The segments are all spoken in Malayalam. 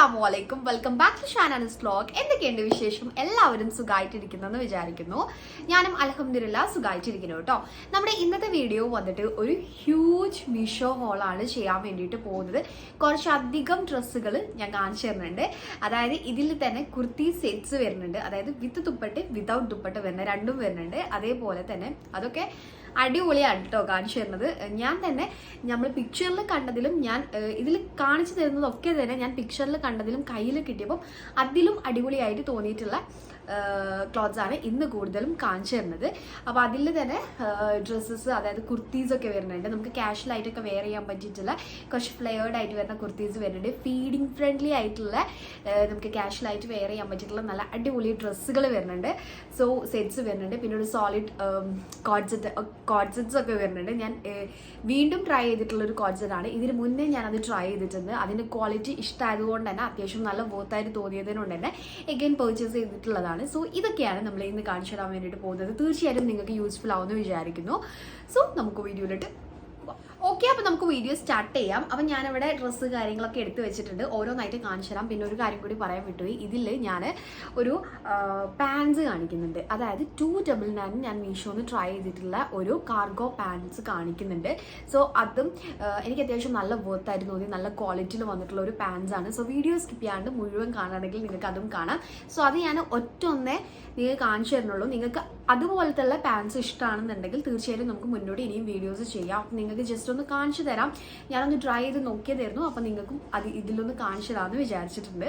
അസ്സലാമുഅലൈക്കും, welcome back to Shanaz vlog. എന്തൊക്കെയുണ്ട് വിശേഷം? എല്ലാവരും സുഖമായിട്ടിരിക്കുന്നെന്ന് വിചാരിക്കുന്നു. ഞാനും അൽഹംദുലില്ലാ സുഖമായിട്ടിരിക്കുന്നു കേട്ടോ. നമ്മുടെ ഇന്നത്തെ വീഡിയോ വന്നിട്ട് ഒരു ഹ്യൂജ് മീഷോ ഹോളാണ് ചെയ്യാൻ വേണ്ടിയിട്ട് പോകുന്നത്. കുറച്ചധികം ഡ്രസ്സുകൾ ഞാൻ കാണിച്ചു തരുന്നുണ്ട്. അതായത് ഇതിൽ തന്നെ കുർത്തി സെറ്റ്സ് വരുന്നുണ്ട്, അതായത് വിത്ത് ദുപ്പട്ട് വിതൗട്ട് ദുപ്പട്ട് വരുന്ന രണ്ടും വരുന്നുണ്ട്. അതേപോലെ തന്നെ അതൊക്കെ അടിപൊളിയാണ് കേട്ടോ കാണിച്ചു തരുന്നത്. ഞാൻ തന്നെ നമ്മൾ പിക്ചറിൽ കണ്ടതിലും ഞാൻ ഇതിൽ കാണിച്ചു തരുന്നതൊക്കെ തന്നെ ഞാൻ പിക്ചറിൽ കണ്ടതിലും കയ്യിൽ കിട്ടിയപ്പോൾ അതിലും അടിപൊളിയായിട്ട് തോന്നിയിട്ടുള്ള ക്ലോത്ത്സ് ആണ് ഇന്ന് കൂടുതലും കാണിച്ചു തരുന്നത്. അപ്പോൾ അതിൽ തന്നെ ഡ്രസ്സസ്, അതായത് കുർത്തീസൊക്കെ വരുന്നുണ്ട്. നമുക്ക് കാഷ്വലായിട്ടൊക്കെ വെയർ ചെയ്യാൻ പറ്റിയിട്ടുള്ള കുറച്ച് ഫ്ലെയർഡ് ആയിട്ട് വരുന്ന കുർത്തീസ് വരുന്നുണ്ട്. ഫീഡിങ് ഫ്രണ്ട്ലി ആയിട്ടുള്ള നമുക്ക് കാഷ്വലായിട്ട് വെയർ ചെയ്യാൻ പറ്റിയിട്ടുള്ള നല്ല അടിപൊളി ഡ്രസ്സുകൾ വരുന്നുണ്ട്. സോ സെറ്റ്സ് വരുന്നുണ്ട്. പിന്നെ ഒരു സോളിഡ് കോഡ്സെറ്റ്സ് ഒക്കെ വരുന്നുണ്ട്. ഞാൻ വീണ്ടും ട്രൈ ചെയ്തിട്ടുള്ളൊരു കോഡ്സെറ്റാണ്. ഇതിന് മുന്നേ ഞാനത് ട്രൈ ചെയ്തിട്ടുണ്ട്. അതിൻ്റെ ക്വാളിറ്റി ഇഷ്ടമായതുകൊണ്ട് തന്നെ അത്യാവശ്യം നല്ല വർത്തായിട്ട് തോന്നിയതിനുകൊണ്ട് തന്നെ എഗെയിൻ പർച്ചേസ് ചെയ്തിട്ടുള്ളതാണ്. സോ ഇതൊക്കെയാണ് നമ്മൾ ഇന്ന് കാണിച്ചു തരാൻ വേണ്ടിയിട്ട് പോകുന്നത്. തീർച്ചയായിട്ടും നിങ്ങൾക്ക് യൂസ്ഫുൾ ആവുമെന്ന് വിചാരിക്കുന്നു. സോ നമുക്ക് വീഡിയോയിലിട്ട് ഓക്കെ, അപ്പോൾ നമുക്ക് വീഡിയോ സ്റ്റാർട്ട് ചെയ്യാം. അപ്പം ഞാനിവിടെ ഡ്രസ്സ് കാര്യങ്ങളൊക്കെ എടുത്ത് വെച്ചിട്ടുണ്ട്, ഓരോന്നായിട്ട് കാണിച്ചു തരാം. പിന്നെ ഒരു കാര്യം കൂടി പറയാൻ വിട്ടുപോയി, ഇതിൽ ഞാൻ ഒരു പാൻസ് കാണിക്കുന്നുണ്ട്. അതായത് 299 ഞാൻ മീഷോന്ന് ട്രൈ ചെയ്തിട്ടുള്ള ഒരു കാർഗോ പാൻസ് കാണിക്കുന്നുണ്ട്. സോ അതും എനിക്ക് അത്യാവശ്യം നല്ല വർത്തായിട്ട് തോന്നി, നല്ല ക്വാളിറ്റിയിൽ വന്നിട്ടുള്ള ഒരു പാൻസാണ്. സോ വീഡിയോ സ്കിപ്പ് ചെയ്യാണ്ട് മുഴുവൻ കാണുകയാണെങ്കിൽ നിങ്ങൾക്ക് അതും കാണാം. സോ അത് ഞാൻ ഒറ്റൊന്നേ നിങ്ങൾക്ക് കാണിച്ചു തരുന്നുള്ളൂ. നിങ്ങൾക്ക് അതുപോലത്തെ ഉള്ള പാൻസ് ഇഷ്ടമാണെന്നുണ്ടെങ്കിൽ തീർച്ചയായിട്ടും നമുക്ക് മുന്നോട്ട് ഇനിയും വീഡിയോസ് ചെയ്യാം. നിങ്ങൾക്ക് ജസ്റ്റ് ഒന്ന് കാണിച്ചു തരാം. ഞാനൊന്ന് ട്രൈ ചെയ്ത് നോക്കിയതായിരുന്നു, അപ്പം നിങ്ങൾക്കും അത് ഇതിലൊന്ന് കാണിച്ചു തരാമെന്ന് വിചാരിച്ചിട്ടുണ്ട്.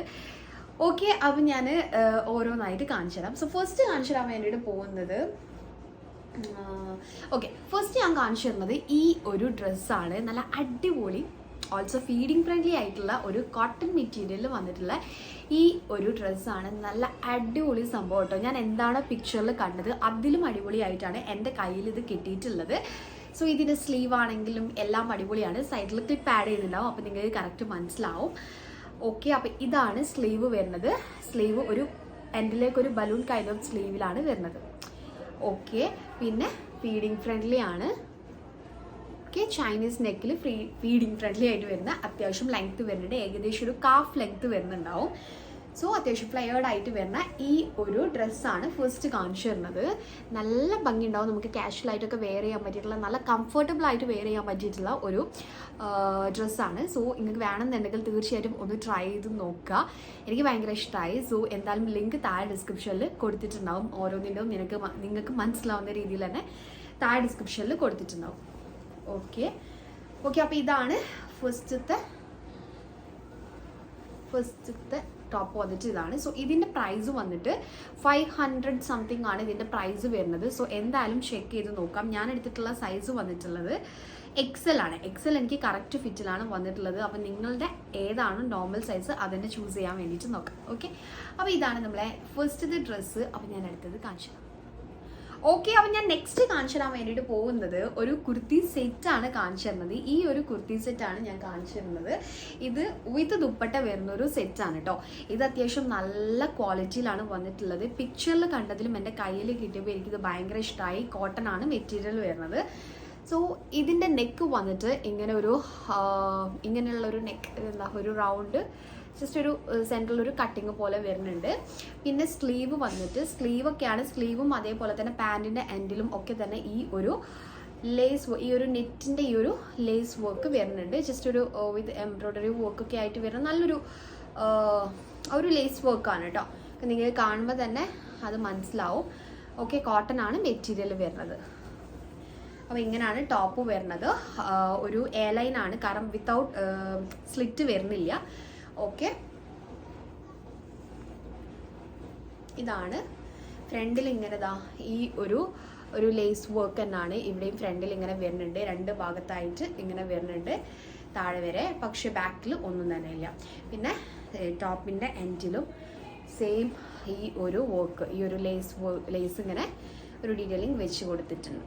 ഓക്കെ, അപ്പം ഞാൻ ഓരോന്നായിട്ട് കാണിച്ചു തരാം. സോ ഫസ്റ്റ് കാണിച്ചു തരാൻ വേണ്ടിയിട്ട് പോകുന്നത് ഓക്കെ, ഫസ്റ്റ് ഞാൻ കാണിച്ചു തരുന്നത് ഈ ഒരു ഡ്രസ്സാണ്. നല്ല അടിപൊളി, ഓൾസോ ഫീഡിങ് ഫ്രണ്ട്ലി ആയിട്ടുള്ള ഒരു കോട്ടൺ മെറ്റീരിയലിൽ വന്നിട്ടുള്ള ഈ ഒരു ഡ്രസ്സാണ്. നല്ല അടിപൊളി സംഭവം കേട്ടോ. ഞാൻ എന്താണ് പിക്ചറിൽ കണ്ടത് അതിലും അടിപൊളിയായിട്ടാണ് എൻ്റെ കയ്യിൽ ഇത് കിട്ടിയിട്ടുള്ളത്. സോ ഇതിൻ്റെ സ്ലീവ് ആണെങ്കിലും എല്ലാം അടിപൊളിയാണ്. സൈഡിൽ ക്ലിപ്പ് ആഡ് ചെയ്യുന്നുണ്ടാവും, അപ്പോൾ നിങ്ങൾക്ക് കറക്റ്റ് മനസ്സിലാവും. ഓക്കെ, അപ്പോൾ ഇതാണ് സ്ലീവ് വരുന്നത്. സ്ലീവ് ഒരു എൻഡിലേക്ക് ഒരു ബലൂൺ കൈൻഡ് ഓഫ് സ്ലീവിലാണ് വരുന്നത്. ഓക്കെ, പിന്നെ ഫീഡിങ് ഫ്രണ്ട്ലി ആണ്. ചൈനീസ് നെക്കിൽ ഫീഡിങ് ഫ്രണ്ട്ലി ആയിട്ട് വരുന്ന അത്യാവശ്യം ലെങ്ത് വരുന്നുണ്ട്. ഏകദേശം ഒരു കാഫ് ലെങ്ത് വരുന്നുണ്ടാവും. സോ അത്യാവശ്യം ഫ്ലെയർഡ് ആയിട്ട് വരുന്ന ഈ ഒരു ഡ്രസ്സാണ് ഫസ്റ്റ് കാണിച്ചു തരുന്നത്. നല്ല ഭംഗിയുണ്ടാവും, നമുക്ക് കാഷ്വലായിട്ടൊക്കെ വെയർ ചെയ്യാൻ പറ്റിയിട്ടുള്ള, നല്ല കംഫർട്ടബിൾ ആയിട്ട് വെയർ ചെയ്യാൻ പറ്റിയിട്ടുള്ള ഒരു ഡ്രസ്സാണ്. സോ നിങ്ങൾക്ക് വേണമെന്നുണ്ടെങ്കിൽ തീർച്ചയായിട്ടും ഒന്ന് ട്രൈ ചെയ്ത് നോക്കുക. എനിക്ക് ഭയങ്കര ഇഷ്ടമായി. സോ എന്തായാലും ലിങ്ക് താഴെ ഡിസ്ക്രിപ്ഷനിൽ കൊടുത്തിട്ടുണ്ടാവും. ഓരോന്നിൻ്റെയും നിങ്ങൾക്ക് മനസ്സിലാവുന്ന രീതിയിൽ തന്നെ താഴെ ഡിസ്ക്രിപ്ഷനിൽ കൊടുത്തിട്ടുണ്ടാവും. ഓക്കെ, അപ്പോൾ ഇതാണ് ഫസ്റ്റത്തെ ടോപ്പ് വന്നിട്ട് ഇതാണ്. സോ ഇതിൻ്റെ പ്രൈസ് വന്നിട്ട് 500 സംതിങ് ആണ് ഇതിൻ്റെ പ്രൈസ് വരുന്നത്. സോ എന്തായാലും ചെക്ക് ചെയ്ത് നോക്കാം. ഞാൻ എടുത്തിട്ടുള്ള സൈസ് വന്നിട്ടുള്ളത് XL ആണ്. XL എനിക്ക് കറക്റ്റ് ഫിറ്റിലാണ് വന്നിട്ടുള്ളത്. അപ്പം നിങ്ങളുടെ ഏതാണ് നോർമൽ സൈസ് അതിൻ്റെ ചൂസ് ചെയ്യാൻ വേണ്ടിയിട്ട് നോക്കാം. ഓക്കെ, അപ്പോൾ ഇതാണ് നമ്മളെ ഫസ്റ്റത്തെ ഡ്രസ്സ്. അപ്പോൾ ഞാൻ എടുത്തത് കാണിച്ചു. ഓക്കെ, അപ്പം ഞാൻ നെക്സ്റ്റ് കാണിച്ചു തരാൻ വേണ്ടിയിട്ട് പോകുന്നത് ഒരു കുർത്തി സെറ്റാണ് കാണിച്ചു തരുന്നത്. ഈ ഒരു കുർത്തി സെറ്റാണ് ഞാൻ കാണിച്ചു തരുന്നത്. ഇത് വിത്ത് ദുപ്പട്ട വരുന്നൊരു സെറ്റാണ് കേട്ടോ. ഇത് അത്യാവശ്യം നല്ല ക്വാളിറ്റിയിലാണ് വന്നിട്ടുള്ളത്. പിക്ചറിൽ കണ്ടതിലും എൻ്റെ കയ്യിൽ കിട്ടിയപ്പോൾ എനിക്കിത് ഭയങ്കര ഇഷ്ടമായി. കോട്ടൺ ആണ് മെറ്റീരിയൽ വരുന്നത്. സോ ഇതിൻ്റെ നെക്ക് വന്നിട്ട് ഇങ്ങനെയുള്ളൊരു നെക്ക്, ഒരു റൗണ്ട് ജസ്റ്റ് ഒരു സെൻട്രൽ ഒരു കട്ടിങ് പോലെ വരുന്നുണ്ട്. പിന്നെ സ്ലീവ് വന്നിട്ട് സ്ലീവൊക്കെയാണ്. സ്ലീവും അതേപോലെ തന്നെ പാൻറ്റിൻ്റെ എൻഡിലും ഒക്കെ തന്നെ ഈ ഒരു നെറ്റിൻ്റെ ഈ ഒരു ലേസ് വർക്ക് വരുന്നുണ്ട്. ജസ്റ്റ് ഒരു വിത്ത് എംബ്രോയ്ഡറി വർക്കൊക്കെ ആയിട്ട് വരുന്ന നല്ലൊരു ഒരു ലേസ് വർക്കാണ് കേട്ടോ. നിങ്ങൾ കാണുമ്പോൾ തന്നെ അത് മനസ്സിലാവും. ഓക്കെ, കോട്ടൺ ആണ് മെറ്റീരിയൽ വരുന്നത്. അപ്പോൾ ഇങ്ങനെയാണ് ടോപ്പ് വരുന്നത്. ഒരു എ ലൈൻ ആണ്, കാരണം വിത്തൗട്ട് സ്ലിറ്റ് വരുന്നില്ല. ഓക്കെ, ഇതാണ് ഫ്രണ്ടിൽ ഇങ്ങനെ ഈ ഒരു ലേസ് വർക്ക് തന്നെയാണ് ഇവിടെയും ഫ്രണ്ടിൽ ഇങ്ങനെ വരുന്നുണ്ട്. രണ്ട് ഭാഗത്തായിട്ട് ഇങ്ങനെ വരുന്നുണ്ട് താഴെ വരെ. പക്ഷെ ബാക്കിൽ ഒന്നും തന്നെ ഇല്ല. പിന്നെ ടോപ്പിൻ്റെ എൻഡിലും സെയിം ഈ ഒരു വർക്ക്, ഈ ഒരു ലേസ് ഇങ്ങനെ ഒരു ഡീറ്റെയിലിംഗ് വെച്ച് കൊടുത്തിട്ടുണ്ട്.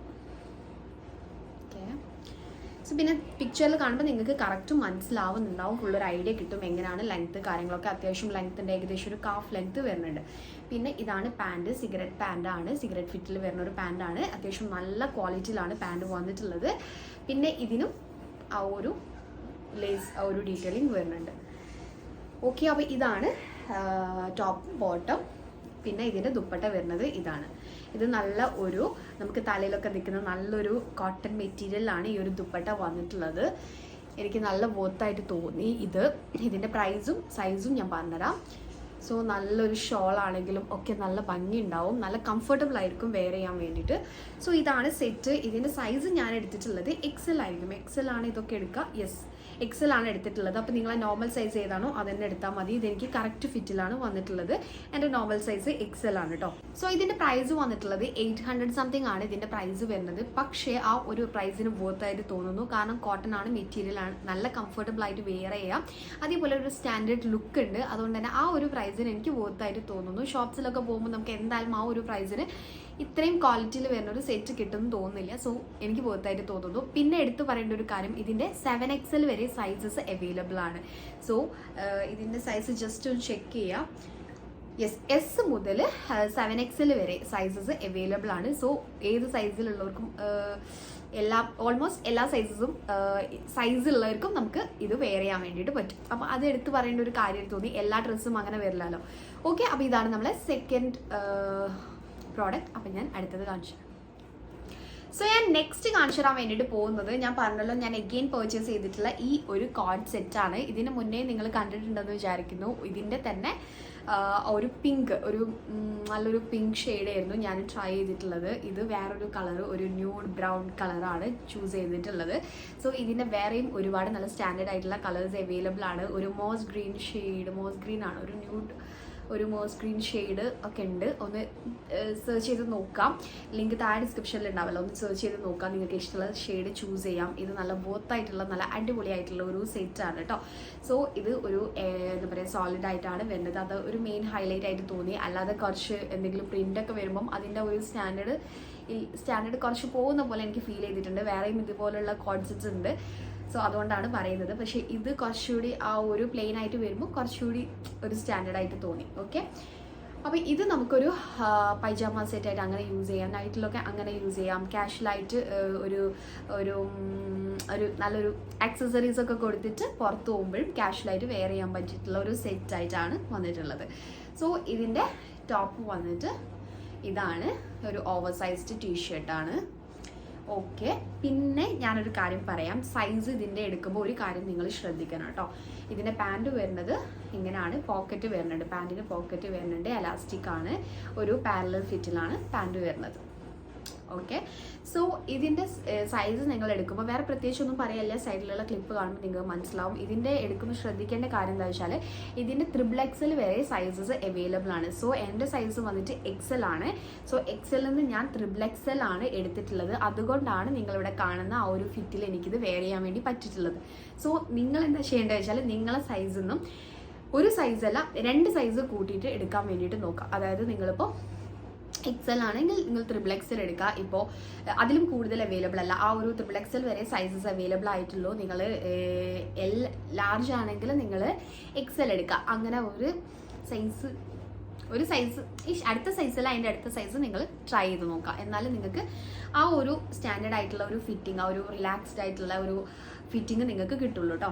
സോ പിന്നെ പിക്ചറിൽ കാണുമ്പോൾ നിങ്ങൾക്ക് കറക്റ്റ് മനസ്സിലാവുന്നുണ്ടാവും, ഫുള്ളൊരു ഐഡിയ കിട്ടും എങ്ങനെയാണ് ലെങ്ത്ത് കാര്യങ്ങളൊക്കെ. അത്യാവശ്യം ലെങ്ത്തിൻ്റെ ഏകദേശം ഒരു കാഫ് ലെങ്ത്ത് വരുന്നുണ്ട്. പിന്നെ ഇതാണ് പാൻറ്, സിഗരറ്റ് പാൻറ്റാണ്, സിഗരറ്റ് ഫിറ്റിൽ വരുന്ന ഒരു പാൻറ്റാണ്. അത്യാവശ്യം നല്ല ക്വാളിറ്റിയിലാണ് പാൻറ് വന്നിട്ടുള്ളത്. പിന്നെ ഇതിനും ആ ഒരു ലേസ്, ആ ഒരു ഡീറ്റെയിലിംഗ് വരുന്നുണ്ട്. ഓക്കെ, അപ്പോൾ ഇതാണ് ടോപ്പ് ബോട്ടം. പിന്നെ ഇതിൻ്റെ ദുപ്പട്ട വരുന്നത് ഇതാണ്. ഇത് നല്ല ഒരു നമുക്ക് തലയിലൊക്കെ നിൽക്കുന്ന നല്ലൊരു കോട്ടൺ മെറ്റീരിയലാണ് ഈ ഒരു ദുപ്പട്ട വന്നിട്ടുള്ളത്. എനിക്ക് നല്ല വർത്തായിട്ട് തോന്നി. ഇതിൻ്റെ പ്രൈസും സൈസും ഞാൻ പറഞ്ഞുതരാം. സോ നല്ലൊരു ഷോൾ ആണെങ്കിലും ഒക്കെ നല്ല ഭംഗി ഉണ്ടാവും, നല്ല കംഫർട്ടബിൾ ആയിരിക്കും വെയർ ചെയ്യാൻ വേണ്ടിയിട്ട്. സോ ഇതാണ് സെറ്റ്. ഇതിൻ്റെ സൈസ് ഞാൻ എടുത്തിട്ടുള്ളത് XL ആയിരിക്കും. XL ആണ് ഇതൊക്കെ എടുക്കുക. യെസ്, XL ആണ് എടുത്തിട്ടുള്ളത്. അപ്പോൾ നിങ്ങൾ നോർമൽ സൈസ് ഏതാണോ അതെന്നെ എടുത്താൽ മതി. ഇതെനിക്ക് കറക്റ്റ് ഫിറ്റിലാണ് വന്നിട്ടുള്ളത്. എൻ്റെ നോർമൽ സൈസ് XL ആണ് കേട്ടോ. സോ ഇതിൻ്റെ പ്രൈസ് വന്നിട്ടുള്ളത് 800 സംതിങ് ആണ് ഇതിൻ്റെ പ്രൈസ് വരുന്നത്. പക്ഷേ ആ ഒരു പ്രൈസിന് വർത്തായിട്ട് തോന്നുന്നു. കാരണം കോട്ടൺ ആണ്, മെറ്റീരിയൽ ആണ്, നല്ല കംഫർട്ടബിൾ ആയിട്ട് വെയർ ചെയ്യാം. അതേപോലെ ഒരു സ്റ്റാൻഡേർഡ് ലുക്ക് ഉണ്ട്. അതുകൊണ്ട് തന്നെ ആ ഒരു പ്രൈസിന് എനിക്ക് വർത്തായിട്ട് തോന്നുന്നു. ഷോപ്സിലൊക്കെ പോകുമ്പോൾ നമുക്ക് എന്തായാലും ആ ഒരു പ്രൈസിന് ഇത്രയും ക്വാളിറ്റിയിൽ വരുന്ന ഒരു സെറ്റ് കിട്ടുമെന്ന് തോന്നുന്നില്ല. സോ എനിക്ക് വർത്തായിട്ട് തോന്നുന്നു. പിന്നെ എടുത്തു പറയേണ്ട ഒരു കാര്യം, ഇതിൻ്റെ 7XL വരെ സൈസസ് അവൈലബിൾ ആണ്. സോ ഇതിൻ്റെ സൈസ് ജസ്റ്റ് ഒന്ന് ചെക്ക് ചെയ്യാം. യെസ്, S മുതൽ 7XL വരെ സൈസസ് അവൈലബിൾ ആണ്. സോ ഏത് സൈസിലുള്ളവർക്കും ഓൾമോസ്റ്റ് എല്ലാ സൈസുള്ളവർക്കും നമുക്ക് ഇത് വെയർ ചെയ്യാൻ വേണ്ടിയിട്ട് പറ്റും. അപ്പോൾ അത് എടുത്ത് പറയേണ്ട ഒരു കാര്യം തോന്നി. എല്ലാ ഡ്രസ്സും അങ്ങനെ വരില്ലല്ലോ. ഓക്കെ, അപ്പോൾ ഇതാണ് നമ്മളെ സെക്കൻഡ് പ്രോഡക്റ്റ്. അപ്പം ഞാൻ അടുത്തത് കാണിച്ചു. സോ ഞാൻ നെക്സ്റ്റ് കാണിച്ചു തരാൻ വേണ്ടിയിട്ട് പോകുന്നത്, ഞാൻ പറഞ്ഞല്ലോ ഞാൻ എഗെയിൻ പർച്ചേസ് ചെയ്തിട്ടുള്ള ഈ ഒരു കോഡ് സെറ്റാണ്. ഇതിന് മുന്നേ നിങ്ങൾ കണ്ടിട്ടുണ്ടെന്ന് വിചാരിക്കുന്നു. ഇതിൻ്റെ തന്നെ ഒരു പിങ്ക്, ഒരു നല്ലൊരു പിങ്ക് ഷെയ്ഡായിരുന്നു ഞാൻ ട്രൈ ചെയ്തിട്ടുള്ളത്. ഇത് വേറൊരു കളർ, ഒരു ന്യൂഡ് ബ്രൗൺ കളറാണ് ചൂസ് ചെയ്തിട്ടുള്ളത്. സോ ഇതിൻ്റെ വേറെയും ഒരുപാട് നല്ല സ്റ്റാൻഡേർഡ് ആയിട്ടുള്ള കളേഴ്സ് അവൈലബിൾ ആണ്. ഒരു മോസ് ഗ്രീൻ ആണ്, ഒരു ന്യൂഡ്, ഒരു മോസ് ഗ്രീൻ ഷെയ്ഡ് ഒക്കെ ഉണ്ട്. ഒന്ന് സെർച്ച് ചെയ്ത് നോക്കാം. ലിങ്ക് താഴെ ഡിസ്ക്രിപ്ഷനിൽ ഉണ്ടാവല്ലോ. ഒന്ന് സെർച്ച് ചെയ്ത് നോക്കാം. നിങ്ങൾക്ക് ഇഷ്ടമുള്ള ഷെയ്ഡ് ചൂസ് ചെയ്യാം. ഇത് നല്ല വർത്തായിട്ടുള്ള നല്ല അടിപൊളിയായിട്ടുള്ള ഒരു സെറ്റാണ് കേട്ടോ. സോ ഇത് ഒരു എന്താ പറയുക സോളിഡ് ആയിട്ടാണ് വരുന്നത്. അത് ഒരു മെയിൻ ഹൈലൈറ്റ് ആയിട്ട് തോന്നി. അല്ലാതെ കുറച്ച് എന്തെങ്കിലും പ്രിൻ്റൊക്കെ വരുമ്പം അതിൻ്റെ ഒരു സ്റ്റാൻഡേർഡ് കുറച്ച് പോകുന്ന പോലെ എനിക്ക് ഫീൽ ചെയ്തിട്ടുണ്ട്. വേറെയും ഇതുപോലുള്ള കോൺസെപ്റ്റ്സ് ഉണ്ട്. സോ അതുകൊണ്ടാണ് പറയുന്നത്. പക്ഷേ ഇത് കുറച്ചുകൂടി ആ ഒരു പ്ലെയിൻ ആയിട്ട് വരുമ്പോൾ കുറച്ചുകൂടി ഒരു സ്റ്റാൻഡേർഡായിട്ട് തോന്നി. ഓക്കെ, അപ്പോൾ ഇത് നമുക്കൊരു പൈജാമ സെറ്റായിട്ട് അങ്ങനെ യൂസ് ചെയ്യാം. നൈറ്റിലൊക്കെ അങ്ങനെ യൂസ് ചെയ്യാം. കാഷ്വലായിട്ട് ഒരു ഒരു ഒരു നല്ലൊരു ആക്സസറീസൊക്കെ കൊടുത്തിട്ട് പുറത്ത് പോകുമ്പോഴും കാഷ്വലായിട്ട് വെയർ ചെയ്യാൻ പറ്റിയിട്ടുള്ള ഒരു സെറ്റായിട്ടാണ് വന്നിട്ടുള്ളത്. സോ ഇതിൻ്റെ ടോപ്പ് വന്നിട്ട് ഇതാണ്, ഒരു ഓവർ സൈസ്ഡ് ടീഷർട്ടാണ്. ഓക്കെ, പിന്നെ ഞാനൊരു കാര്യം പറയാം. സൈസ് ഇതിൻ്റെ എടുക്കുമ്പോൾ ഒരു കാര്യം നിങ്ങൾ ശ്രദ്ധിക്കണം കേട്ടോ. ഇതിൻ്റെ പാൻറ് വരുന്നത് ഇങ്ങനെയാണ്. പോക്കറ്റ് വരുന്നുണ്ട്, പാൻറ്റിന് പോക്കറ്റ് വരുന്നുണ്ട്. എലാസ്റ്റിക് ആണ്. ഒരു പാരലൽ ഫിറ്റിലാണ് പാൻറ് വരുന്നത്. ഓക്കെ, സോ ഇതിൻ്റെ സൈസ് നിങ്ങൾ എടുക്കുമ്പോൾ വേറെ പ്രത്യേകിച്ച് ഒന്നും പറയല്ല. സൈഡിലുള്ള ക്ലിപ്പ് കാണുമ്പോൾ നിങ്ങൾക്ക് മനസ്സിലാവും. ഇതിൻ്റെ എടുക്കുമ്പോൾ ശ്രദ്ധിക്കേണ്ട കാര്യം എന്താ വെച്ചാൽ ഇതിൻ്റെ XXL വരെ സൈസസ് അവൈലബിൾ ആണ്. സോ എൻ്റെ സൈസ് വന്നിട്ട് XL ആണ്. സോ XL നിന്ന് ഞാൻ XXL ആണ് എടുത്തിട്ടുള്ളത്. അതുകൊണ്ടാണ് നിങ്ങളിവിടെ കാണുന്ന ആ ഒരു ഫിറ്റിൽ എനിക്കിത് വെയർ ചെയ്യാൻ വേണ്ടി പറ്റിയിട്ടുള്ളത്. സോ നിങ്ങൾ എന്താ ചെയ്യേണ്ടത് വെച്ചാൽ നിങ്ങളെ സൈസിൽ നിന്നും ഒരു സൈസല്ല 2 സൈസ് കൂട്ടിയിട്ട് എടുക്കാൻ വേണ്ടിയിട്ട് നോക്കാം. അതായത് നിങ്ങളിപ്പോൾ XL ആണെങ്കിൽ നിങ്ങൾ XXL എടുക്കുക. ഇപ്പോൾ അതിലും കൂടുതൽ അവൈലബിൾ അല്ല. ആ ഒരു XXL വരെ സൈസസ് അവൈലബിൾ ആയിട്ടുള്ളൂ. നിങ്ങൾ ലാർജ് ആണെങ്കിൽ നിങ്ങൾ XL എടുക്കുക. അങ്ങനെ ഒരു സൈസ് അടുത്ത സൈസല്ല, അതിൻ്റെ അടുത്ത സൈസ് നിങ്ങൾ ട്രൈ ചെയ്ത് നോക്കുക. എന്നാലും നിങ്ങൾക്ക് ആ ഒരു സ്റ്റാൻഡേർഡ് ആയിട്ടുള്ള ഒരു ഫിറ്റിംഗ്, ആ ഒരു റിലാക്സ്ഡ് ആയിട്ടുള്ള ഒരു ഫിറ്റിംഗ് നിങ്ങൾക്ക് കിട്ടുള്ളൂ കേട്ടോ.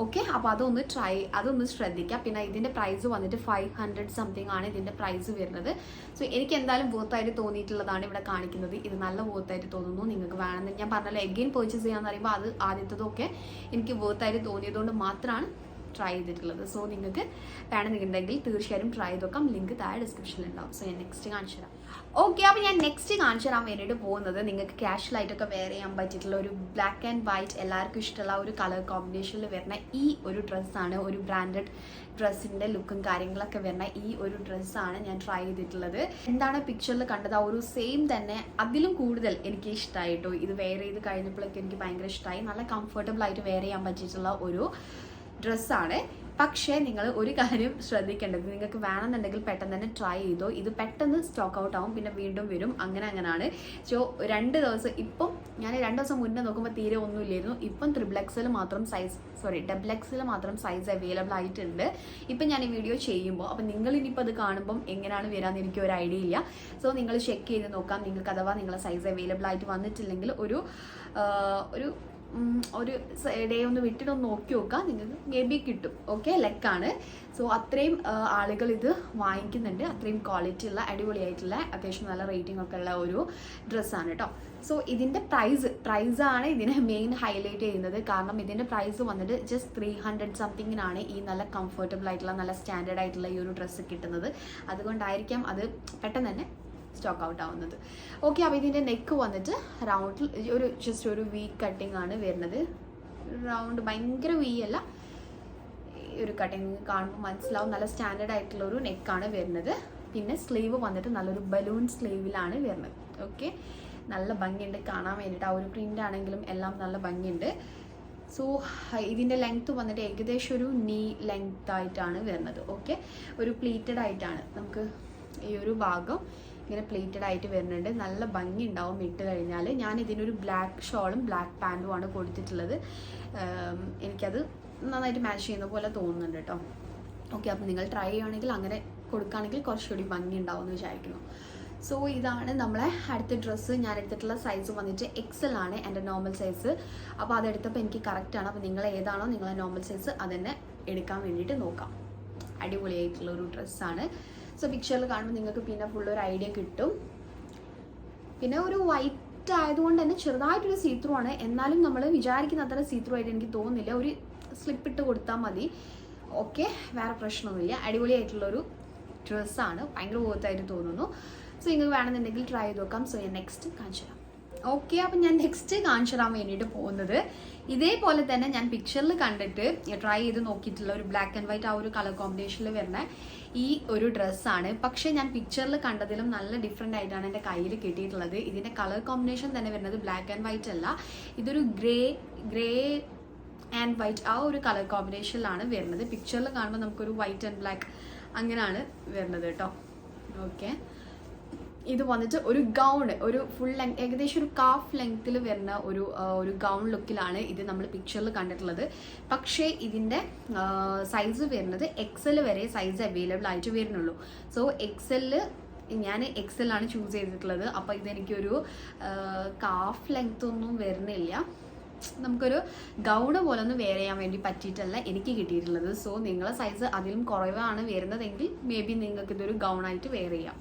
ഓക്കെ, അപ്പോൾ അതൊന്ന് ശ്രദ്ധിക്കുക. പിന്നെ ഇതിൻ്റെ പ്രൈസ് വന്നിട്ട് 500 സംതിങ് ആണ് ഇതിൻ്റെ പ്രൈസ് വരുന്നത്. സോ എനിക്ക് എന്തായാലും വർത്തായിട്ട് തോന്നിയിട്ടുള്ളതാണ് ഇവിടെ കാണിക്കുന്നത്. ഇത് നല്ല വർത്തായിട്ട് തോന്നുന്നു. നിങ്ങൾക്ക് വേണമെന്ന് ഞാൻ പറഞ്ഞല്ലോ, എഗെയിൻ പർച്ചേസ് ചെയ്യാന്ന് പറയുമ്പോൾ അത് ആദ്യത്തതൊക്കെ എനിക്ക് വർത്തായിട്ട് തോന്നിയതുകൊണ്ട് മാത്രമാണ് ട്രൈ ചെയ്തിട്ടുള്ളത്. സോ നിങ്ങൾക്ക് വേണമെന്നുണ്ടെങ്കിൽ തീർച്ചയായും ട്രൈ ചെയ്ത് നോക്കാം. ലിങ്ക് താഴെ ഡിസ്ക്രിപ്ഷനിൽ ഉണ്ടാവും. സോ ഞാൻ നെക്സ്റ്റ് കാണിച്ചു തരാം. ഓക്കെ, അപ്പോൾ ഞാൻ നെക്സ്റ്റ് കാണിച്ചു തരാൻ വേണ്ടിയിട്ട് പോകുന്നത് നിങ്ങൾക്ക് കാഷ്വലായിട്ടൊക്കെ വെയർ ചെയ്യാൻ പറ്റിയിട്ടുള്ള ഒരു ബ്ലാക്ക് ആൻഡ് വൈറ്റ് എല്ലാവർക്കും ഇഷ്ടമുള്ള ഒരു കളർ കോമ്പിനേഷനിൽ വരുന്ന ഈ ഒരു ഡ്രസ്സാണ്. ഒരു ബ്രാൻഡഡ് ഡ്രസ്സിൻ്റെ ലുക്കും കാര്യങ്ങളൊക്കെ വരുന്ന ഈ ഒരു ഡ്രസ്സാണ് ഞാൻ ട്രൈ ചെയ്തിട്ടുള്ളത്. എന്താണ് പിക്ചറിൽ കണ്ടത് ആ ഒരു സെയിം തന്നെ, അതിലും കൂടുതൽ എനിക്ക് ഇഷ്ടമായിട്ടോ. ഇത് വെയർ ചെയ്ത് കഴിഞ്ഞപ്പോഴൊക്കെ എനിക്ക് ഭയങ്കര ഇഷ്ടമായി. നല്ല കംഫർട്ടബിൾ ആയിട്ട് വെയർ ചെയ്യാൻ പറ്റിയിട്ടുള്ള ഒരു ഡ്രസ്സാണ്. പക്ഷേ നിങ്ങൾ ഒരു കാര്യം ശ്രദ്ധിക്കേണ്ടത്, നിങ്ങൾക്ക് വേണമെന്നുണ്ടെങ്കിൽ പെട്ടെന്ന് തന്നെ ട്രൈ ചെയ്തോ. ഇത് പെട്ടെന്ന് സ്റ്റോക്ക് ഔട്ട് ആവും, പിന്നെ വീണ്ടും വരും, അങ്ങനെയാണ്. സോ 2 ദിവസം, ഇപ്പം ഞാൻ 2 ദിവസം മുന്നേ നോക്കുമ്പോൾ തീരെ ഒന്നുമില്ലായിരുന്നു. ഇപ്പം XXL മാത്രം സൈസ് അവൈലബിൾ ആയിട്ടുണ്ട് ഇപ്പം ഞാൻ ഈ വീഡിയോ ചെയ്യുമ്പോൾ. അപ്പം നിങ്ങൾ ഇനിയിപ്പോൾ അത് കാണുമ്പം എങ്ങനെയാണ് വരാമെന്ന് എനിക്ക് ഒരു ഐഡിയ ഇല്ല. സോ നിങ്ങൾ ചെക്ക് ചെയ്ത് നോക്കാം. നിങ്ങൾക്ക് അഥവാ നിങ്ങളെ സൈസ് അവൈലബിൾ ആയിട്ട് വന്നിട്ടില്ലെങ്കിൽ ഒരു ഒരു ഡേ ഒന്ന് വിട്ടിട്ടൊന്ന് നോക്കി നോക്കുക, നിങ്ങൾക്ക് മേ ബി കിട്ടും. ഓക്കെ, ലെക്കാണ്. സോ അത്രയും ആളുകൾ ഇത് വാങ്ങിക്കുന്നുണ്ട്. അത്രയും ക്വാളിറ്റി ഉള്ള അടിപൊളിയായിട്ടുള്ള അത്യാവശ്യം നല്ല റേറ്റിംഗ് ഒക്കെ ഉള്ള ഒരു ഡ്രസ്സാണ് കേട്ടോ. സോ ഇതിൻ്റെ പ്രൈസാണ് ഇതിനെ മെയിൻ ഹൈലൈറ്റ് ചെയ്യുന്നത്. കാരണം ഇതിൻ്റെ പ്രൈസ് വന്നിട്ട് ജസ്റ്റ് 300 സംതിങ്ങിനാണ് ഈ നല്ല കംഫർട്ടബിൾ ആയിട്ടുള്ള നല്ല സ്റ്റാൻഡേർഡ് ആയിട്ടുള്ള ഈ ഒരു ഡ്രസ്സ് കിട്ടുന്നത്. അതുകൊണ്ടായിരിക്കാം അത് പെട്ടെന്ന് തന്നെ സ്റ്റോക്ക് ഔട്ട് ആവുന്നത്. ഓക്കെ, അപ്പോൾ ഇതിൻ്റെ നെക്ക് വന്നിട്ട് റൗണ്ടിൽ ജസ്റ്റ് ഒരു വി കട്ടിങ് ആണ് വരുന്നത്. റൗണ്ട് ഭയങ്കര വി അല്ല, ഒരു കട്ടിങ് കാണുമ്പോൾ മനസ്സിലാവും. നല്ല സ്റ്റാൻഡേർഡ് ആയിട്ടുള്ള ഒരു നെക്കാണ് വരുന്നത്. പിന്നെ സ്ലീവ് വന്നിട്ട് നല്ലൊരു ബലൂൺ സ്ലീവിലാണ് വരുന്നത്. ഓക്കെ, നല്ല ഭംഗിയുണ്ട് കാണാൻ വേണ്ടിയിട്ട്. ആ ഒരു പ്രിൻ്റ് ആണെങ്കിലും എല്ലാം നല്ല ഭംഗിയുണ്ട്. സോ ഇതിൻ്റെ ലെങ്ത്ത് വന്നിട്ട് ഏകദേശം ഒരു നീ ലെങ്ത് ആയിട്ടാണ് വരുന്നത്. ഓക്കെ, ഒരു പ്ലീറ്റഡ് ആയിട്ടാണ് നമുക്ക് ഈ ഒരു ഭാഗം ഇങ്ങനെ പ്ലീറ്റഡ് ആയിട്ട് വരുന്നുണ്ട്. നല്ല ഭംഗി ഉണ്ടാവും ഇട്ട് കഴിഞ്ഞാൽ. ഞാൻ ഇതിനൊരു ബ്ലാക്ക് ഷോളും ബ്ലാക്ക് പാൻറ്റുമാണ് കൊടുത്തിട്ടുള്ളത്. എനിക്കത് നന്നായിട്ട് മാച്ച് ചെയ്യുന്ന പോലെ തോന്നുന്നുണ്ട് കേട്ടോ. ഓക്കെ, അപ്പോൾ നിങ്ങൾ ട്രൈ ചെയ്യുകയാണെങ്കിൽ അങ്ങനെ കൊടുക്കുകയാണെങ്കിൽ കുറച്ചുകൂടി ഭംഗി ഉണ്ടാവും എന്ന് വിചാരിക്കുന്നു. സോ ഇതാണ് നമ്മളെ അടുത്ത ഡ്രസ്സ്. ഞാൻ എടുത്തിട്ടുള്ള സൈസ് വന്നിട്ട് XL ആണ് എൻ്റെ നോർമൽ സൈസ്. അപ്പോൾ അതെടുത്തപ്പോൾ എനിക്ക് കറക്റ്റാണ്. അപ്പോൾ നിങ്ങൾ ഏതാണോ നിങ്ങളെ നോർമൽ സൈസ് അതന്നെ എടുക്കാൻ വേണ്ടിയിട്ട് നോക്കാം. അടിപൊളിയായിട്ടുള്ള ഒരു ഡ്രസ്സാണ്. സോ പിക്ചറിൽ കാണുമ്പോൾ നിങ്ങൾക്ക് പിന്നെ ഫുൾ ഒരു ഐഡിയ കിട്ടും. പിന്നെ ഒരു വൈറ്റ് ആയതുകൊണ്ട് തന്നെ ചെറുതായിട്ടൊരു സീത്രൂ ആണ്. എന്നാലും നമ്മൾ വിചാരിക്കുന്ന അത്ര സീത്രൂ ആയിട്ട് എനിക്ക് തോന്നുന്നില്ല. ഒരു സ്ലിപ്പ് ഇട്ട് കൊടുത്താൽ മതി. ഓക്കെ, വേറെ പ്രശ്നമൊന്നുമില്ല. അടിപൊളിയായിട്ടുള്ളൊരു ഡ്രസ്സാണ്. ഭയങ്കര വർത്തായിട്ട് തോന്നുന്നു. സോ നിങ്ങൾക്ക് വേണമെന്നുണ്ടെങ്കിൽ ട്രൈ ചെയ്ത് നോക്കാം. സോ ഞാൻ നെക്സ്റ്റ് കാണിച്ചു തരാം. ഓക്കെ, അപ്പം ഞാൻ നെക്സ്റ്റ് കാണിച്ചു തരാൻ വേണ്ടിയിട്ട് പോകുന്നത് ഇതേപോലെ തന്നെ ഞാൻ പിക്ചറിൽ കണ്ടിട്ട് ട്രൈ ചെയ്ത് നോക്കിയിട്ടുള്ള ഒരു ബ്ലാക്ക് ആൻഡ് വൈറ്റ് ആ ഒരു കളർ കോമ്പിനേഷനിൽ വരുന്ന ഈ ഒരു ഡ്രസ്സാണ്. പക്ഷേ ഞാൻ പിക്ചറിൽ കണ്ടതിലും നല്ല ഡിഫറെൻ്റ് ആയിട്ടാണ് എൻ്റെ കയ്യിൽ കിട്ടിയിട്ടുള്ളത്. ഇതിൻ്റെ കളർ കോമ്പിനേഷൻ തന്നെ വരുന്നത് ബ്ലാക്ക് ആൻഡ് വൈറ്റ് അല്ല, ഇതൊരു ഗ്രേ ആൻഡ് വൈറ്റ് ആ ഒരു കളർ കോമ്പിനേഷനിലാണ് വരുന്നത്. പിക്ചറിൽ കാണുമ്പോൾ നമുക്കൊരു വൈറ്റ് ആൻഡ് ബ്ലാക്ക് അങ്ങനെയാണ് വരുന്നത് കേട്ടോ. ഓക്കെ, ഇത് വന്നിട്ട് ഒരു ഗൗൺ, ഒരു ഫുൾ ലെങ്ത് ഏകദേശം ഒരു കാഫ് ലെങ്ത്തിൽ വരുന്ന ഒരു ഗൗൺ ലുക്കിലാണ് ഇത് നമ്മൾ പിക്ചറിൽ കണ്ടിട്ടുള്ളത്. പക്ഷേ ഇതിൻ്റെ സൈസ് വരുന്നത് XL വരെ സൈസ് അവൈലബിൾ ആയിട്ട് വരുന്നുള്ളൂ. സോ ഞാൻ XL ആണ് ചൂസ് ചെയ്തിട്ടുള്ളത്. അപ്പോൾ ഇതെനിക്കൊരു കാഫ് ലെങ്ത് ഒന്നും വരുന്നില്ല. നമുക്കൊരു ഗൗണ് പോലെ ഒന്ന് വെയർ ചെയ്യാൻ വേണ്ടി പറ്റിയിട്ടല്ല എനിക്ക് കിട്ടിയിട്ടുള്ളത്. സോ നിങ്ങളെ സൈസ് അതിലും കുറവാണ് വരുന്നതെങ്കിൽ മേ ബി നിങ്ങൾക്ക് ഇതൊരു ഗൗണായിട്ട് വെയർ ചെയ്യാം.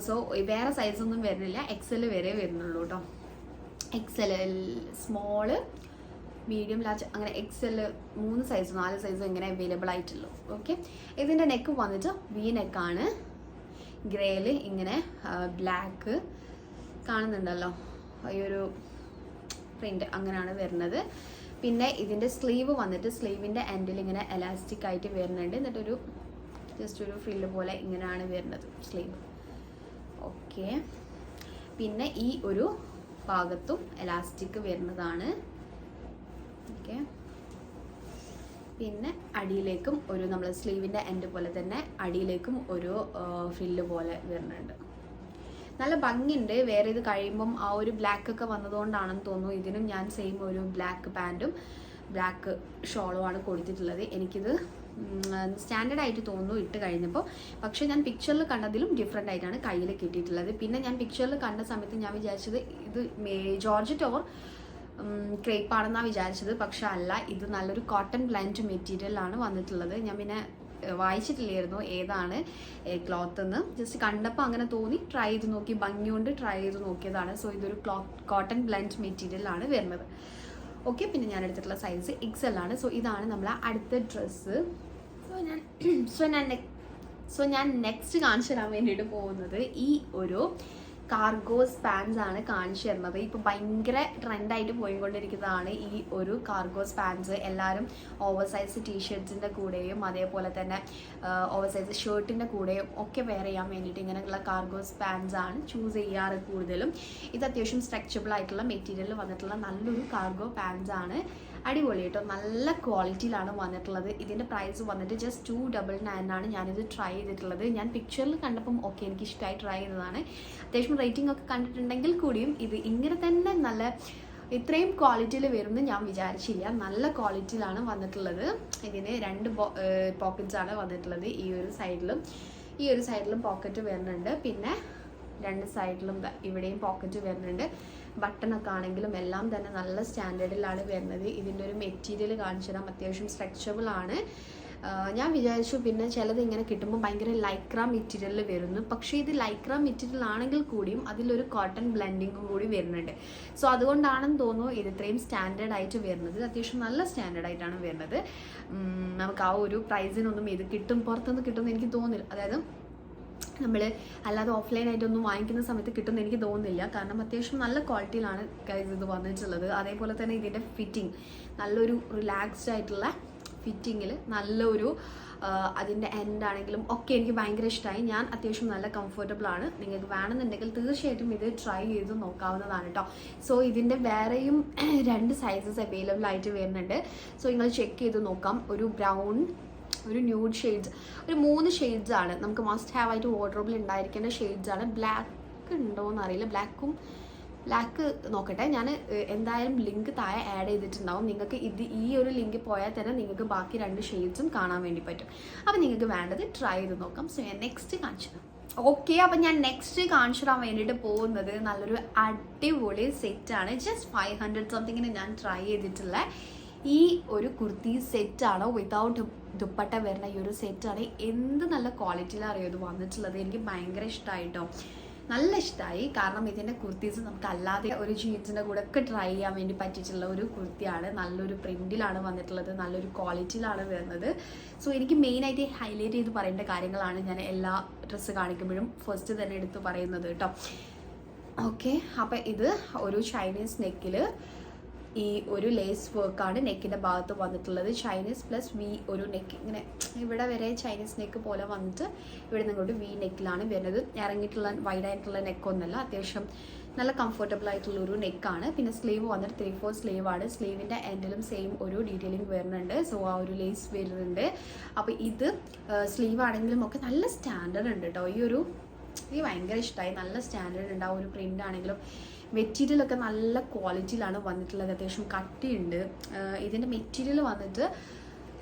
സോ വേറെ സൈസൊന്നും വരുന്നില്ല, XL വരെ വരുന്നുള്ളൂ കേട്ടോ. XL, സ്മോള്, മീഡിയം, ലാർജ് അങ്ങനെ XL 3 സൈസ് 4 സൈസും ഇങ്ങനെ അവൈലബിൾ ആയിട്ടുള്ളൂ. ഓക്കെ, ഇതിൻ്റെ നെക്ക് വന്നിട്ട് വി നെക്കാണ്. ഗ്രേയിൽ ഇങ്ങനെ ബ്ലാക്ക് കാണുന്നുണ്ടല്ലോ, ഈ ഒരു പ്രിൻ്റ് അങ്ങനെയാണ് വരുന്നത്. പിന്നെ ഇതിൻ്റെ സ്ലീവ് വന്നിട്ട് സ്ലീവിൻ്റെ എൻഡിൽ ഇങ്ങനെ എലാസ്റ്റിക് ആയിട്ട് വരുന്നുണ്ട്. എന്നിട്ടൊരു ജസ്റ്റ് ഒരു ഫ്രില്ല് പോലെ ഇങ്ങനെയാണ് വരുന്നത് സ്ലീവ്. ഓക്കെ, പിന്നെ ഈ ഒരു ഭാഗത്തും എലാസ്റ്റിക് വരുന്നതാണ്. ഓക്കെ, പിന്നെ അടിയിലേക്കും ഒരു നമ്മൾ സ്ലീവിൻ്റെ എൻഡ് പോലെ തന്നെ അടിയിലേക്കും ഒരു ഫ്രില്ല് പോലെ വരുന്നുണ്ട്. നല്ല ഭംഗിയുണ്ട്. വേറെ ഇത് കഴിയുമ്പം ആ ഒരു ബ്ലാക്ക് ഒക്കെ വന്നതുകൊണ്ടാണെന്ന് തോന്നുന്നു ഇതിനും ഞാൻ സെയിം ഒരു ബ്ലാക്ക് പാൻറ്റും ബ്ലാക്ക് ഷോളുമാണ് കൊടുത്തിട്ടുള്ളത്. എനിക്കിത് സ്റ്റാൻഡേർഡ് ആയിട്ട് തോന്നുന്നു ഇട്ട് കഴിഞ്ഞപ്പോൾ. പക്ഷേ ഞാൻ പിക്ചറിൽ കണ്ടതിലും ഡിഫറെൻ്റ് ആയിട്ടാണ് കയ്യിൽ കിട്ടിയിട്ടുള്ളത്. പിന്നെ ഞാൻ പിക്ചറിൽ കണ്ട സമയത്ത് ഞാൻ വിചാരിച്ചത് ഇത് ജോർജറ്റ് ഓർ ക്രേപ്പാണെന്നാണ് വിചാരിച്ചത്. പക്ഷെ അല്ല, ഇത് നല്ലൊരു കോട്ടൺ ബ്ലെൻഡ് മെറ്റീരിയലാണ് വന്നിട്ടുള്ളത്. ഞാൻ പിന്നെ വായിച്ചിട്ടില്ലായിരുന്നു ഏതാണ് ക്ലോത്ത് എന്ന്. ജസ്റ്റ് കണ്ടപ്പോൾ അങ്ങനെ തോന്നി, ട്രൈ ചെയ്ത് നോക്കി, ഭംഗിയുണ്ട്, ട്രൈ ചെയ്ത് നോക്കിയതാണ്. സോ ഇതൊരു കോട്ടൺ ബ്ലെൻഡ് മെറ്റീരിയലാണ് വരുന്നത്. ഓക്കെ, പിന്നെ ഞാൻ എടുത്തിട്ടുള്ള സൈസ് XL ആണ്. സോ ഇതാണ് നമ്മളെ അടുത്ത ഡ്രസ്സ്. സോ ഞാൻ നെക്സ്റ്റ് കാണിച്ചു തരാൻ വേണ്ടിയിട്ട് പോകുന്നത് ഈ ഒരു കാർഗോസ് പാൻസ് ആണ് കാണിച്ചു തരുന്നത്. ഇപ്പോൾ ഭയങ്കര ട്രെൻഡായിട്ട് പോയിക്കൊണ്ടിരിക്കുന്നതാണ് ഈ ഒരു കാർഗോസ് പാൻസ്. എല്ലാവരും ഓവർ സൈസ് ടീഷർട്ട്സിൻ്റെ കൂടെയും അതേപോലെ തന്നെ ഓവർ സൈസ് ഷർട്ടിൻ്റെ കൂടെയും ഒക്കെ വെയർ ചെയ്യാൻ വേണ്ടിയിട്ട് ഇങ്ങനെയുള്ള കാർഗോസ് പാൻസ് ആണ് ചൂസ് ചെയ്യാറ് കൂടുതലും. ഇത് അത്യാവശ്യം സ്ട്രെച്ചബിൾ ആയിട്ടുള്ള മെറ്റീരിയൽ വന്നിട്ടുള്ള നല്ലൊരു കാർഗോ പാൻസ് ആണ്. അടിപൊളി കേട്ടോ, നല്ല ക്വാളിറ്റിയിലാണ് വന്നിട്ടുള്ളത്. ഇതിൻ്റെ പ്രൈസ് വന്നിട്ട് ജസ്റ്റ് 299 ആണ് ഞാനിത് ട്രൈ ചെയ്തിട്ടുള്ളത്. ഞാൻ പിക്ചറിൽ കണ്ടപ്പം ഓക്കെ എനിക്ക് ഇഷ്ടമായി ട്രൈ ചെയ്തതാണ്. അത്യാവശ്യം റേറ്റിംഗ് ഒക്കെ കണ്ടിട്ടുണ്ടെങ്കിൽ കൂടിയും ഇത് ഇങ്ങനെ തന്നെ നല്ല ഇത്രയും ക്വാളിറ്റിയിൽ വരുമെന്ന് ഞാൻ വിചാരിച്ചില്ല. നല്ല ക്വാളിറ്റിയിലാണ് വന്നിട്ടുള്ളത്. ഇതിന് 2 പോക്കറ്റ്സ് ആണ് വന്നിട്ടുള്ളത്. ഈ ഒരു സൈഡിലും പോക്കറ്റ് വരുന്നുണ്ട്. പിന്നെ 2 സൈഡിലും ഇവിടെയും പോക്കറ്റ് വരുന്നുണ്ട്. ബട്ടണൊക്കെ ആണെങ്കിലും എല്ലാം തന്നെ നല്ല സ്റ്റാൻഡേർഡിലാണ് വരുന്നത്. ഇതിൻ്റെ ഒരു മെറ്റീരിയൽ കാണിച്ചു തരാം, അത്യാവശ്യം സ്ട്രെച്ചബിൾ ആണ്. ഞാൻ വിചാരിച്ചു പിന്നെ ചിലത് ഇങ്ങനെ കിട്ടുമ്പോൾ ഭയങ്കര ലൈക്ര മെറ്റീരിയലിൽ വരുന്നു, പക്ഷേ ഇത് ലൈക്ര മെറ്റീരിയൽ ആണെങ്കിൽ കൂടിയും അതിലൊരു കോട്ടൺ ബ്ലെൻഡിങ്ങും കൂടി വരുന്നുണ്ട്. സോ അതുകൊണ്ടാണെന്ന് തോന്നുന്നു ഇത് ഇത്രയും സ്റ്റാൻഡേർഡ് ആയിട്ട് വരുന്നത്. അത്യാവശ്യം നല്ല സ്റ്റാൻഡേർഡ് ആയിട്ടാണ് വരുന്നത്. നമുക്ക് ആ ഒരു പ്രൈസിനൊന്നും ഇത് കിട്ടും, പുറത്തുനിന്ന് കിട്ടുമെന്ന് എനിക്ക് തോന്നുന്നില്ല. അതായത് നമ്മൾ അല്ലാതെ ഓഫ്ലൈനായിട്ടൊന്നും വാങ്ങിക്കുന്ന സമയത്ത് കിട്ടുമെന്ന് എനിക്ക് തോന്നുന്നില്ല. കാരണം അത്യാവശ്യം നല്ല ക്വാളിറ്റിയിലാണ് ഇത് വന്നിട്ടുള്ളത്. അതേപോലെ തന്നെ ഇതിൻ്റെ ഫിറ്റിംഗ് നല്ലൊരു റിലാക്സ്ഡ് ആയിട്ടുള്ള ഫിറ്റിങ്ങിൽ നല്ലൊരു അതിൻ്റെ എൻഡാണെങ്കിലും ഒക്കെ എനിക്ക് ഭയങ്കര ഇഷ്ടമായി. ഞാൻ അത്യാവശ്യം നല്ല കംഫർട്ടബിൾ ആണ്. നിങ്ങൾക്ക് വേണമെന്നുണ്ടെങ്കിൽ തീർച്ചയായിട്ടും ഇത് ട്രൈ ചെയ്ത് നോക്കാവുന്നതാണ് കേട്ടോ. സോ ഇതിൻ്റെ വേറെയും 2 സൈസസ് അവൈലബിൾ ആയിട്ട് വരുന്നുണ്ട്. സോ നിങ്ങൾ ചെക്ക് ചെയ്ത് നോക്കാം. ഒരു ബ്രൗൺ, ഒരു ന്യൂഡ് ഷെയ്ഡ്സ്, ഒരു 3 ഷെയ്ഡ്സ് ആണ് നമുക്ക് മസ്റ്റ് ഹാവ് ആയിട്ട് വാർഡ്രോബിൽ ഉണ്ടായിരിക്കേണ്ട ഷെയ്ഡ്സ് ആണ്. ബ്ലാക്ക് ഉണ്ടോയെന്ന് അറിയില്ല, ബ്ലാക്ക് നോക്കട്ടെ. ഞാൻ എന്തായാലും ലിങ്ക് താഴെ ആഡ് ചെയ്തിട്ടുണ്ടാവും. നിങ്ങൾക്ക് ഈ ഒരു ലിങ്ക് പോയാൽ തന്നെ നിങ്ങൾക്ക് ബാക്കി 2 ഷെയ്ഡ്സും കാണാൻ വേണ്ടി പറ്റും. അപ്പോൾ നിങ്ങൾക്ക് വേണ്ടത് ട്രൈ ചെയ്ത് നോക്കാം. സോ ഞാൻ നെക്സ്റ്റ് കാണിച്ചു തരാം. ഓക്കെ, അപ്പം ഞാൻ നെക്സ്റ്റ് കാണിച്ചു തരാൻ വേണ്ടിയിട്ട് പോകുന്നത് നല്ലൊരു അടിപൊളി സെറ്റാണ്. ജസ്റ്റ് 500 സംതിങ്ങിന് ഞാൻ ട്രൈ ചെയ്തിട്ടുള്ള ഈ ഒരു കുർത്തി സെറ്റാണ്. വിതൗട്ട് ദുപ്പട്ട വരുന്ന ഈ ഒരു സെറ്റാണ്. എന്ത് നല്ല ക്വാളിറ്റിയിലാണ് അറിയോ ഇത് വന്നിട്ടുള്ളത്. എനിക്ക് ഭയങ്കര ഇഷ്ടമായിട്ടോ, നല്ല ഇഷ്ടമായി. കാരണം ഇതിൻ്റെ കുർത്തീസ് നമുക്ക് അല്ലാതെ ഒരു ജീൻസിൻ്റെ കൂടെ ഒക്കെ ട്രൈ ചെയ്യാൻ വേണ്ടി പറ്റിയിട്ടുള്ള ഒരു കുർത്തിയാണ്. നല്ലൊരു പ്രിൻറ്റിലാണ് വന്നിട്ടുള്ളത്, നല്ലൊരു ക്വാളിറ്റിയിലാണ് വരുന്നത്. സോ എനിക്ക് മെയിനായിട്ട് ഹൈലൈറ്റ് ചെയ്ത് പറയേണ്ട കാര്യങ്ങളാണ് ഞാൻ എല്ലാ ഡ്രസ്സ് കാണിക്കുമ്പോഴും ഫസ്റ്റ് തന്നെ എടുത്ത് പറയുന്നത് കേട്ടോ. ഓക്കെ, അപ്പം ഇത് ഒരു ചൈനീസ് നെക്കിൽ ഈ ഒരു ലേസ് വർക്കാണ് നെക്കിൻ്റെ ഭാഗത്ത് വന്നിട്ടുള്ളത്. ചൈനീസ് പ്ലസ് വി ഒരു നെക്ക്, ഇങ്ങനെ ഇവിടെ വരെ ചൈനീസ് നെക്ക് പോലെ വന്നിട്ട് ഇവിടെ നിങ്ങോട്ട് വി നെക്കിലാണ് വരുന്നത്. ഇറങ്ങിയിട്ടുള്ള വൈഡായിട്ടുള്ള നെക്കൊന്നുമല്ല, അത്യാവശ്യം നല്ല കംഫർട്ടബിൾ ആയിട്ടുള്ള ഒരു നെക്കാണ്. പിന്നെ സ്ലീവ് വന്നിട്ട് 3/4 സ്ലീവ് ആണ്. സ്ലീവിൻ്റെ എൻഡിലും സെയിം ഒരു ഡീറ്റെയിലിംഗ് വരുന്നുണ്ട്. സോ ആ ഒരു ലേസ് വരുന്നുണ്ട്. അപ്പോൾ ഇത് സ്ലീവ് ആണെങ്കിലും ഒക്കെ നല്ല സ്റ്റാൻഡേർഡ് ഉണ്ട് കേട്ടോ. ഈ ഭയങ്കര ഇഷ്ടമായി, നല്ല സ്റ്റാൻഡേർഡ് ഉണ്ട്. ആ ഒരു പ്രിൻ്റ് ആണെങ്കിലും മെറ്റീരിയലൊക്കെ നല്ല ക്വാളിറ്റിയിലാണ് വന്നിട്ടുള്ളത്. അത്യാവശ്യം കട്ടിയുണ്ട്. ഇതിൻ്റെ മെറ്റീരിയൽ വന്നിട്ട്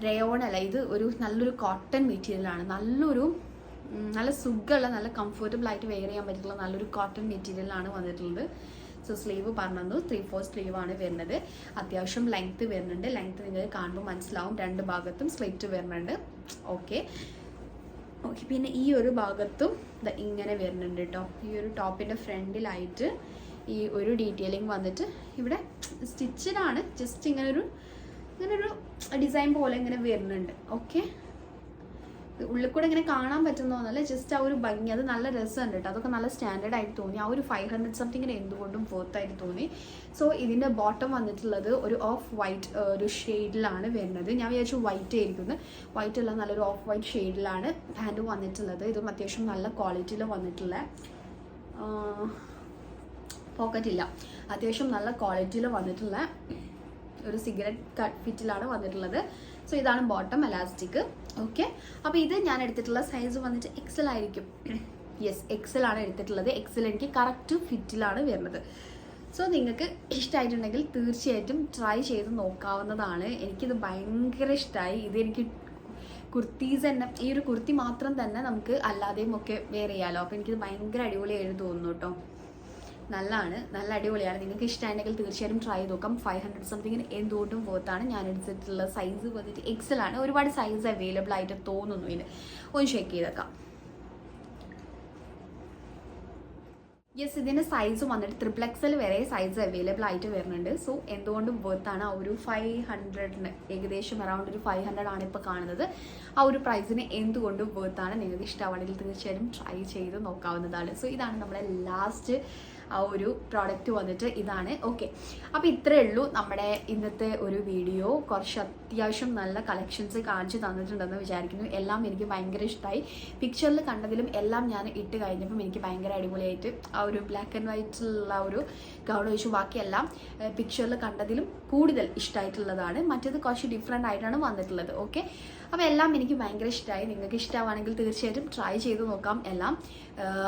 റയോൺ അല്ല, ഇത് ഒരു നല്ലൊരു കോട്ടൺ മെറ്റീരിയലാണ്. നല്ല സുഖമുള്ള, നല്ല കംഫർട്ടബിൾ ആയിട്ട് വെയർ ചെയ്യാൻ പറ്റുള്ള നല്ലൊരു കോട്ടൺ മെറ്റീരിയലാണ് വന്നിട്ടുള്ളത്. സോ സ്ലീവ് പറഞ്ഞു 3/4 സ്ലീവ് ആണ് വരുന്നത്. അത്യാവശ്യം ലെങ്ത്ത് വരുന്നുണ്ട്. ലെങ്ത്ത് നിങ്ങൾക്ക് കാണുമ്പോൾ മനസ്സിലാവും. 2 ഭാഗത്തും സ്ലിറ്റ് വരുന്നുണ്ട്. ഓക്കെ, പിന്നെ ഈ ഒരു ഭാഗത്തും ഇങ്ങനെ വരുന്നുണ്ട് കേട്ടോ. ഈ ഒരു ടോപ്പിൻ്റെ ഫ്രണ്ടിലായിട്ട് ഈ ഒരു ഡീറ്റെയിലിംഗ് വന്നിട്ട് ഇവിടെ സ്റ്റിച്ചഡാണ്. ജസ്റ്റ് ഇങ്ങനൊരു ഡിസൈൻ പോലെ ഇങ്ങനെ വരുന്നുണ്ട്. ഓക്കെ, ഉള്ളിൽ കൂടെ ഇങ്ങനെ കാണാൻ പറ്റുന്നതല്ല, ജസ്റ്റ് ആ ഒരു ഭംഗി, അത് നല്ല രസമുണ്ട് കേട്ടോ. അതൊക്കെ നല്ല സ്റ്റാൻഡേർഡ് ആയിട്ട് തോന്നി. ആ ഒരു 500 സംതിങ്ങിന് എന്തുകൊണ്ടും വർത്തായിട്ട് തോന്നി. സോ ഇതിൻ്റെ ബോട്ടം വന്നിട്ടുള്ളത് ഒരു ഓഫ് വൈറ്റ് ഒരു ഷെയ്ഡിലാണ് വരുന്നത്. ഞാൻ വിചാരിച്ചു വൈറ്റ് ആയിരിക്കുന്നത്. വൈറ്റ് അല്ല, നല്ലൊരു ഓഫ് വൈറ്റ് ഷെയ്ഡിലാണ് പാൻറ് വന്നിട്ടുള്ളത്. ഇതും അത്യാവശ്യം നല്ല ക്വാളിറ്റിയിൽ വന്നിട്ടുള്ള, പോക്കറ്റ് ഇല്ല, അത്യാവശ്യം നല്ല ക്വാളിറ്റിയിൽ വന്നിട്ടുള്ള ഒരു സിഗരറ്റ് കട്ട് ഫിറ്റിലാണ് വന്നിട്ടുള്ളത്. സോ ഇതാണ് ബോട്ടം എലാസ്റ്റിക്. ഓക്കെ, അപ്പോൾ ഇത് ഞാൻ എടുത്തിട്ടുള്ള സൈസ് വന്നിട്ട് എക്സൽ ആയിരിക്കും. യെസ്, എക്സൽ ആണ് എടുത്തിട്ടുള്ളത്. എക്സൽ എനിക്ക് കറക്റ്റ് ഫിറ്റിലാണ് വരുന്നത്. സോ നിങ്ങൾക്ക് ഇഷ്ടമായിട്ടുണ്ടെങ്കിൽ തീർച്ചയായിട്ടും ട്രൈ ചെയ്ത് നോക്കാവുന്നതാണ്. എനിക്കിത് ഭയങ്കര ഇഷ്ടമായി. ഇതെനിക്ക് കുർത്തീസ് തന്നെ, ഈ ഒരു കുർത്തി മാത്രം തന്നെ നമുക്ക് അല്ലാതെയും ഒക്കെ വെയർ ചെയ്യാമല്ലോ. അപ്പോൾ എനിക്കിത് ഭയങ്കര അടിപൊളിയായിട്ട് തോന്നുന്നു കേട്ടോ. നല്ലതാണ്, നല്ല അടിപൊളിയാണ്. നിങ്ങൾക്ക് ഇഷ്ടമായിട്ടുണ്ടെങ്കിൽ തീർച്ചയായിട്ടും ട്രൈ ചെയ്ത് നോക്കാം. 500 സംതിങ്ങിന് എന്തുകൊണ്ടും വർത്താണ്. ഞാൻ എടുത്തിട്ടുള്ള സൈസ് വന്നിട്ട് എക്സൽ ആണ്. ഒരുപാട് സൈസ് അവൈലബിൾ ആയിട്ട് തോന്നുന്നു. ഇതിന് ഒന്ന് ചെക്ക് ചെയ്തേക്കാം. യെസ്, ഇതിൻ്റെ സൈസ് വന്നിട്ട് XXL വരെ സൈസ് അവൈലബിൾ ആയിട്ട് വരുന്നുണ്ട്. സോ എന്തുകൊണ്ടും വർത്താണ്. ആ ഒരു 500-ന് ഏകദേശം അറൗണ്ട് ഒരു 500 ആണ് ഇപ്പോൾ കാണുന്നത്. ആ ഒരു പ്രൈസിന് എന്തുകൊണ്ടും വർത്താണ്. നിങ്ങൾക്ക് ഇഷ്ടമാണെങ്കിൽ തീർച്ചയായിട്ടും ട്രൈ ചെയ്ത് നോക്കാവുന്നതാണ്. സോ ഇതാണ് നമ്മുടെ ലാസ്റ്റ് ആ ഒരു പ്രോഡക്റ്റ് വന്നിട്ട് ഇതാണ്. ഓക്കെ, അപ്പോൾ ഇത്രയേ ഉള്ളൂ നമ്മുടെ ഇന്നത്തെ ഒരു വീഡിയോ. കുറച്ച് അത്യാവശ്യം നല്ല കളക്ഷൻസ് കാണിച്ച് തന്നിട്ടുണ്ടെന്ന് വിചാരിക്കുന്നു. എല്ലാം എനിക്ക് ഭയങ്കര ഇഷ്ടമായി. പിക്ചറിൽ കണ്ടതിലും എല്ലാം ഞാൻ ഇട്ട് കഴിഞ്ഞപ്പം എനിക്ക് ഭയങ്കര അടിപൊളിയായിട്ട് ആ ഒരു ബ്ലാക്ക് ആൻഡ് വൈറ്റിലുള്ള ഒരു ഗൗൺ ഒഴിച്ച് ബാക്കിയെല്ലാം പിക്ചറിൽ കണ്ടതിലും കൂടുതൽ ഇഷ്ടമായിട്ടുള്ളതാണ്. മറ്റേത് കുറച്ച് ഡിഫറെൻ്റ് ആയിട്ടാണ് വന്നിട്ടുള്ളത്. ഓക്കെ, അപ്പോൾ എല്ലാം എനിക്ക് ഭയങ്കര ഇഷ്ടമായി. നിങ്ങൾക്ക് ഇഷ്ടമാണെങ്കിൽ തീർച്ചയായിട്ടും ട്രൈ ചെയ്ത് നോക്കാം. എല്ലാം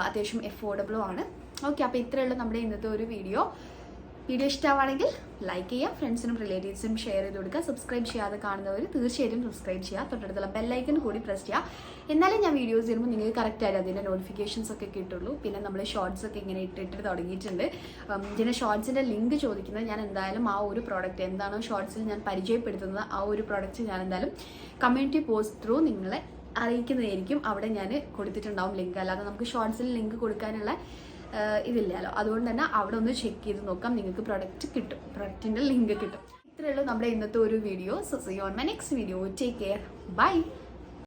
അത്യാവശ്യം എഫോർഡബിളും ആണ്. ഓക്കെ, അപ്പോൾ ഇത്രയേ ഉള്ളൂ നമ്മുടെ ഇന്നത്തെ ഒരു വീഡിയോ. വീഡിയോ ഇഷ്ടമാണെങ്കിൽ ലൈക്ക് ചെയ്യുക, ഫ്രണ്ട്സിനും റിലേറ്റീവ്സിനും ഷെയർ ചെയ്ത് കൊടുക്കുക. സബ്സ്ക്രൈബ് ചെയ്യാതെ കാണുന്നവർ തീർച്ചയായിട്ടും സബ്സ്ക്രൈബ് ചെയ്യുക, തൊട്ടടുത്തുള്ള ബെല്ലൈക്കൺ കൂടി പ്രസ് ചെയ്യുക. എന്നാലും ഞാൻ വീഡിയോസ് ചെയ്യുമ്പോൾ നിങ്ങൾക്ക് കറക്റ്റായിട്ട് അതിൻ്റെ നോട്ടിഫിക്കേഷൻസ് ഒക്കെ കിട്ടുള്ളൂ. പിന്നെ നമ്മൾ ഷോർട്സ് ഒക്കെ ഇങ്ങനെ ഇട്ടിട്ട് തുടങ്ങിയിട്ടുണ്ട്. ഇതിൻ്റെ ഷോർട്സിൻ്റെ ലിങ്ക് ചോദിക്കുന്നത് ഞാൻ എന്തായാലും ആ ഒരു പ്രോഡക്റ്റ് എന്താണോ ഷോർട്സിൽ ഞാൻ പരിചയപ്പെടുത്തുന്നത് ആ ഒരു പ്രോഡക്റ്റ് ഞാൻ എന്തായാലും കമ്മ്യൂണിറ്റി പോസ്റ്റ് ത്രൂ നിങ്ങളെ അറിയിക്കുന്നതായിരിക്കും. അവിടെ ഞാൻ കൊടുത്തിട്ടുണ്ടാവും ലിങ്ക്. അല്ലാതെ നമുക്ക് ഷോർട്സിൽ ലിങ്ക് കൊടുക്കാനുള്ള ഇതില്ലല്ലോ. അതുകൊണ്ട് തന്നെ അവിടെ ഒന്ന് ചെക്ക് ചെയ്ത് നോക്കാം, നിങ്ങൾക്ക് പ്രൊഡക്റ്റ് കിട്ടും, പ്രൊഡക്റ്റിൻ്റെ ലിങ്ക് കിട്ടും. ഇത്രയേ ഉള്ളൂ നമ്മുടെ ഇന്നത്തെ ഒരു video. So see you on my next video. Take care, by.